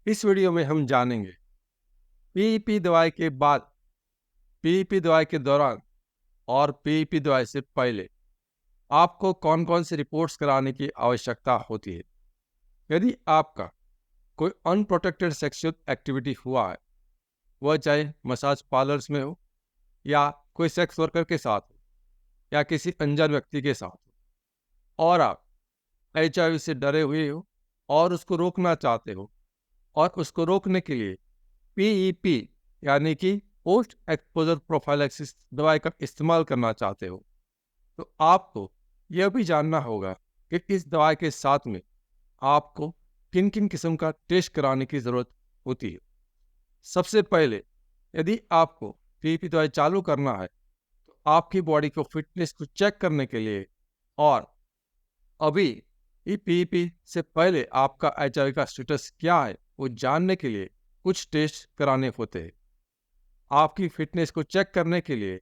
इस वीडियो में हम जानेंगे पीईपी दवाई के बाद, पीईपी दवाई के दौरान और पीईपी दवाई से पहले आपको कौन कौन सी रिपोर्ट्स कराने की आवश्यकता होती है। यदि आपका कोई अनप्रोटेक्टेड सेक्सुअल एक्टिविटी हुआ है, वह चाहे मसाज पार्लर्स में हो या कोई सेक्स वर्कर के साथ हो या किसी अनजान व्यक्ति के साथ हो, और आप एचआईवी से डरे हुए हो और उसको रोकना चाहते हो और उसको रोकने के लिए पीईपी यानी कि पोस्ट एक्सपोजर प्रोफाइलैक्सिस दवाई का इस्तेमाल करना चाहते हो, तो आपको यह भी जानना होगा कि इस दवाई के साथ में आपको किन किन किस्म का टेस्ट कराने की ज़रूरत होती है। सबसे पहले, यदि आपको पीईपी दवाई चालू करना है तो आपकी बॉडी को फिटनेस को चेक करने के लिए और अभी ये पीईपी से पहले आपका एचआईवी का स्टेटस क्या है वो जानने के लिए कुछ टेस्ट कराने होते हैं। आपकी फिटनेस को चेक करने के लिए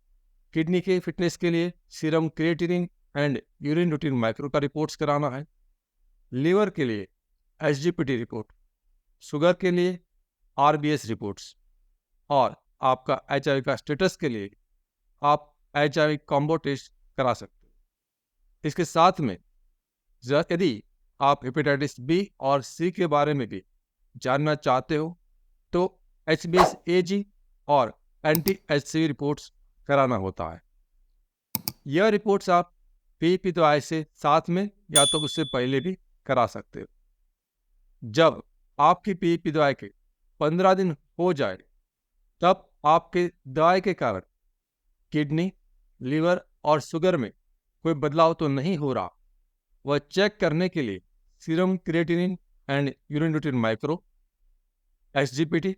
किडनी के फिटनेस के लिए serum creatinine and urine routine micro का रिपोर्ट्स कराना है। लीवर के लिए एसजीपीटी रिपोर्ट, शुगर के लिए आरबीएस रिपोर्ट्स, और आपका एचआईवी का स्टेटस के लिए आप एचआईवी कॉम्बो टेस्ट करा सकते हैं। इसके साथ में यदि आप हेपेटाइटिस बी और सी के बारे में भी जानना चाहते हो तो HbsAg और एंटी HCV रिपोर्ट्स कराना होता है। यह रिपोर्ट्स आप पीईपी दवाई से साथ में या तो उससे पहले भी करा सकते हो। जब आपकी पीईपी दवाई के 15 दिन हो जाए तब आपके दवाई के कारण किडनी, लीवर और शुगर में कोई बदलाव तो नहीं हो रहा, वह चेक करने के लिए serum creatinine and urine routine micro, SGPT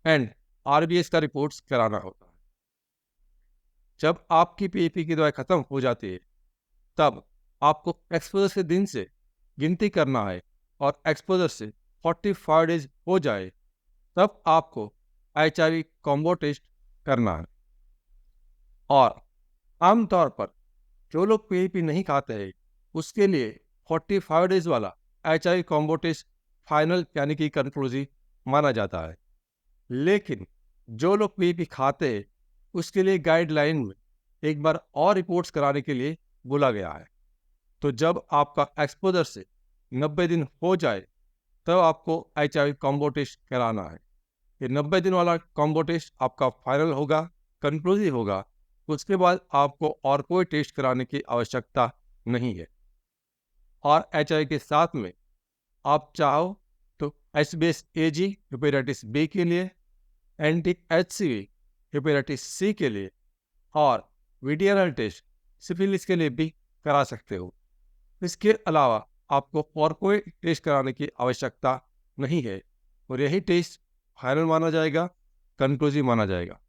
and RBS का रिपोर्ट्स कराना होता है। जब आपकी पीईपी की दवाई खत्म हो जाती है तब आपको एक्सपोजर के दिन से गिनती करना है और एक्सपोजर से 45 डेज हो जाए तब आपको एचआईवी कॉम्बो टेस्ट करना है। और आमतौर पर जो लोग पीईपी नहीं खाते हैं उसके लिए 45 डेज वाला एचआईवी कॉम्बो टेस्ट फाइनल यानी कि कंक्लूसिव माना जाता है। लेकिन जो लोग पीईपी खाते हैं उसके लिए गाइडलाइन में एक बार और रिपोर्ट्स कराने के लिए बोला गया है। तो जब आपका एक्सपोजर से 90 दिन हो जाए तब आपको एचआईवी कॉम्बो टेस्ट कराना है। ये 90 दिन वाला कॉम्बो टेस्ट आपका फाइनल होगा, कंक्लूसिव होगा। उसके बाद आपको और कोई टेस्ट कराने की आवश्यकता नहीं है। और एचआईवी के साथ में आप चाहो तो HbsAg हेपेटाइटिस बी के लिए, एंटी HCV हेपेटाइटिस सी के लिए और वीडियनल टेस्ट सिफिलिस के लिए भी करा सकते हो। इसके अलावा आपको और कोई टेस्ट कराने की आवश्यकता नहीं है और यही टेस्ट फाइनल माना जाएगा, कंक्लूसिव माना जाएगा।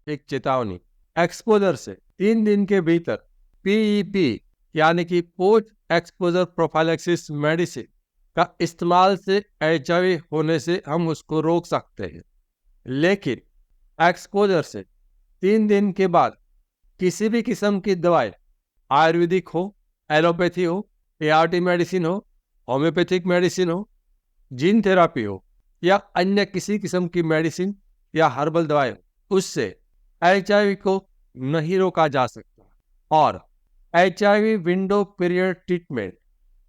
एक चेतावनी, एक्सपोजर से 3 दिन के भीतर पीईपी यानी कि पोस्ट एक्सपोजर प्रोफाइलैक्सिस मेडिसिन का इस्तेमाल से एचआईवी होने से हम उसको रोक सकते हैं। लेकिन एक्सपोजर से 3 दिन के बाद किसी भी किस्म की दवाई, आयुर्वेदिक हो, एलोपैथी हो, एआरटी मेडिसिन हो, होम्योपैथिक मेडिसिन हो, जीन थेरापी हो या अन्य किसी किस्म की मेडिसिन या हर्बल दवाई हो, उससे एचआईवी को नहीं रोका जा सकता। और HIV window period treatment,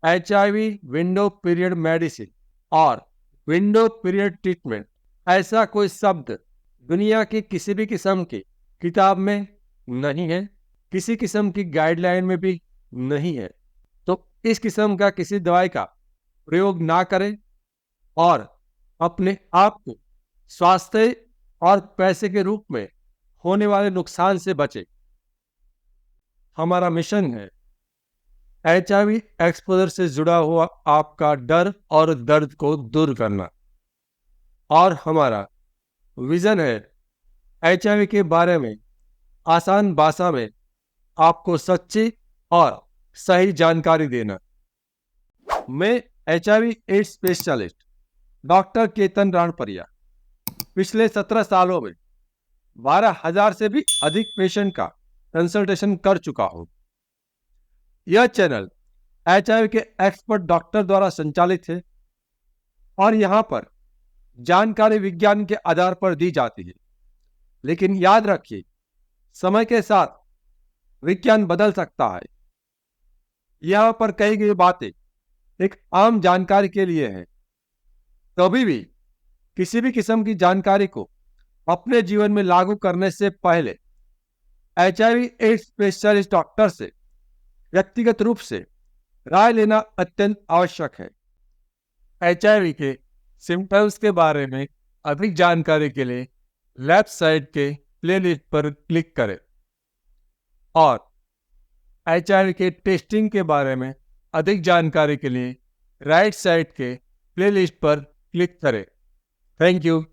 HIV window period medicine और विंडो पीरियड ट्रीटमेंट, ऐसा कोई शब्द दुनिया की किसी भी किस्म की किताब में नहीं है, किसी किस्म की गाइडलाइन में भी नहीं है। तो इस किस्म का किसी दवाई का प्रयोग ना करें और अपने आप को स्वास्थ्य और पैसे के रूप में होने वाले नुकसान से बचें। हमारा मिशन है एचआईवी एक्सपोजर से जुड़ा हुआ आपका डर और दर्द को दूर करना, और हमारा विजन है एचआईवी के बारे में आसान भाषा में आपको सच्ची और सही जानकारी देना। मैं HIV AIDS specialist doctor Ketan Ranpariya पिछले 17 सालों में 12,000 से भी अधिक पेशेंट का कंसल्टेशन कर चुका हूं। यह चैनल एचआईवी के एक्सपर्ट डॉक्टर द्वारा संचालित है और यहाँ पर जानकारी विज्ञान के आधार पर दी जाती है, लेकिन याद रखिए, समय के साथ विज्ञान बदल सकता है। यहाँ पर कही गई बातें एक आम जानकारी के लिए है। कभी भी किसी भी किस्म की जानकारी को अपने जीवन में लागू करने से पहले HIV एड्स स्पेशलिस्ट डॉक्टर से व्यक्तिगत रूप से राय लेना अत्यंत आवश्यक है। HIV के सिम्टम्स के बारे में अधिक जानकारी के लिए लेफ्ट साइड के प्लेलिस्ट पर क्लिक करें और HIV के टेस्टिंग के बारे में अधिक जानकारी के लिए राइट साइड के प्लेलिस्ट पर क्लिक करें। Thank you.